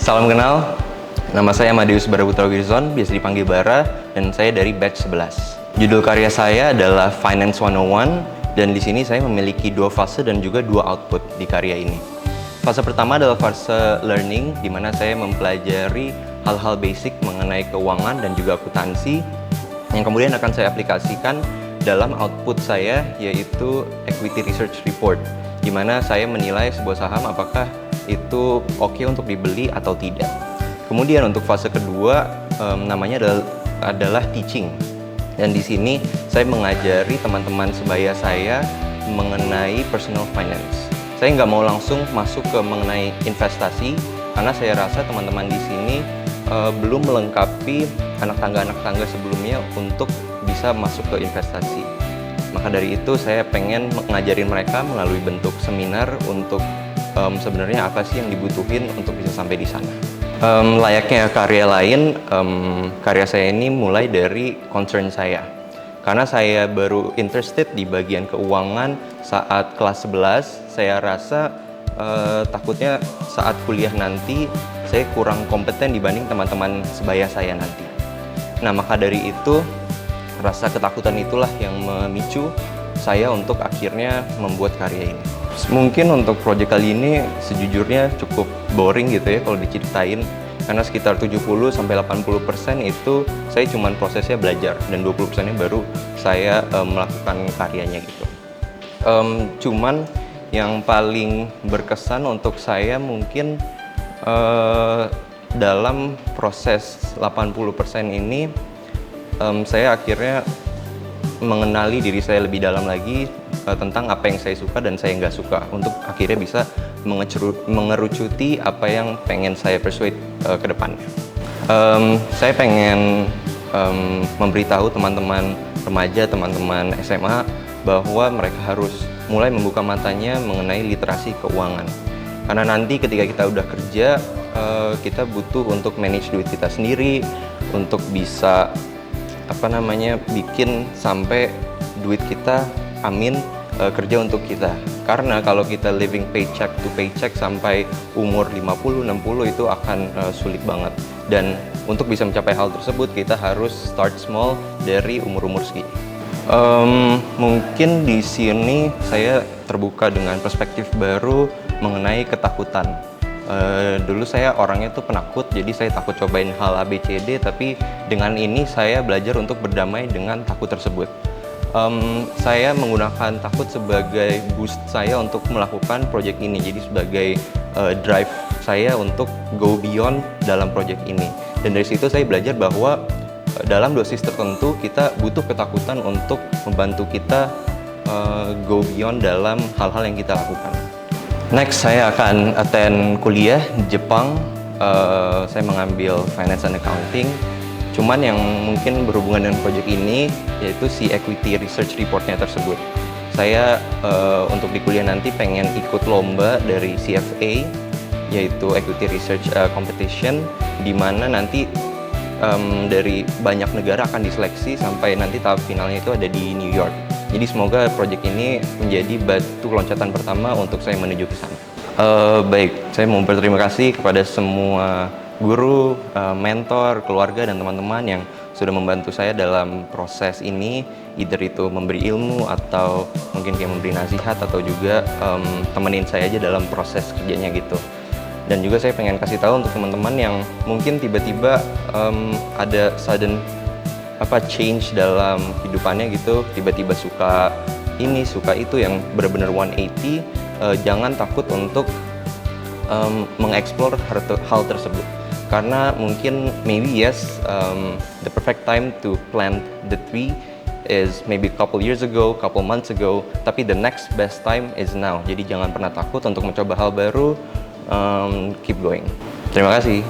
Salam kenal, nama saya Amadeus Baraputra Wirzon, biasa dipanggil Bara, dan saya dari batch 11. Judul karya saya adalah Finance 101, dan di sini saya memiliki 2 fase dan juga 2 output di karya ini. Fase pertama adalah fase learning, di mana saya mempelajari hal-hal basic mengenai keuangan dan juga akuntansi, yang kemudian akan saya aplikasikan dalam output saya, yaitu Equity Research Report, di mana saya menilai sebuah saham apakah itu oke untuk dibeli atau tidak. Kemudian untuk fase kedua namanya adalah teaching, dan di sini saya mengajari teman-teman sebaya saya mengenai personal finance. Saya nggak mau langsung masuk ke mengenai investasi karena saya rasa teman-teman di sini belum melengkapi anak tangga sebelumnya untuk bisa masuk ke investasi. Maka dari itu saya pengen mengajarin mereka melalui bentuk seminar untuk sebenarnya apa sih yang dibutuhin untuk bisa sampai di sana. Layaknya karya lain, karya saya ini mulai dari concern saya. Karena saya baru interested di bagian keuangan saat kelas 11, saya rasa takutnya saat kuliah nanti saya kurang kompeten dibanding teman-teman sebaya saya nanti. Nah, maka dari itu rasa ketakutan itulah yang memicu saya untuk akhirnya membuat karya ini. Mungkin untuk proyek kali ini sejujurnya cukup boring gitu ya kalau diceritain, karena sekitar 70-80% itu saya cuman prosesnya belajar dan 20%-nya baru saya melakukan karyanya gitu. Cuman yang paling berkesan untuk saya mungkin dalam proses 80% ini saya akhirnya mengenali diri saya lebih dalam lagi tentang apa yang saya suka dan saya nggak suka, untuk akhirnya bisa mengerucuti apa yang pengen saya persuade ke depannya. Saya pengen memberitahu teman-teman remaja, teman-teman SMA bahwa mereka harus mulai membuka matanya mengenai literasi keuangan. Karena nanti ketika kita udah kerja, kita butuh untuk manage duit kita sendiri, untuk bisa bikin sampai duit kita kerja untuk kita. Karena kalau kita living paycheck to paycheck sampai umur 50-60 itu akan sulit banget. Dan untuk bisa mencapai hal tersebut kita harus start small dari umur-umur segini. Mungkin di sini saya terbuka dengan perspektif baru mengenai ketakutan. Dulu saya orangnya tuh penakut, jadi saya takut cobain hal ABCD, tapi dengan ini saya belajar untuk berdamai dengan takut tersebut. Saya menggunakan takut sebagai boost saya untuk melakukan project ini, jadi sebagai drive saya untuk go beyond dalam project ini. Dan dari situ saya belajar bahwa dalam dosis tertentu kita butuh ketakutan untuk membantu kita go beyond dalam hal-hal yang kita lakukan. Next, saya akan attend kuliah di Jepang. Saya mengambil Finance and Accounting. Cuman yang mungkin berhubungan dengan proyek ini yaitu si Equity Research Report-nya tersebut. Saya untuk di kuliah nanti pengen ikut lomba dari CFA, yaitu Equity Research Competition, di mana nanti dari banyak negara akan diseleksi sampai nanti tahap finalnya itu ada di New York. Jadi semoga proyek ini menjadi batu loncatan pertama untuk saya menuju ke sana. Baik, saya mau berterima kasih kepada semua guru, mentor, keluarga, dan teman-teman yang sudah membantu saya dalam proses ini, either itu memberi ilmu atau mungkin kayak memberi nasihat atau juga temenin saya aja dalam proses kerjanya gitu. Dan juga saya pengen kasih tahu untuk teman-teman yang mungkin tiba-tiba ada sudden change dalam hidupannya gitu, tiba-tiba suka ini, suka itu, yang benar-benar 180, jangan takut untuk mengeksplor hal tersebut. Karena mungkin the perfect time to plant the tree is maybe couple years ago, couple months ago, tapi the next best time is now. Jadi jangan pernah takut untuk mencoba hal baru, keep going. Terima kasih.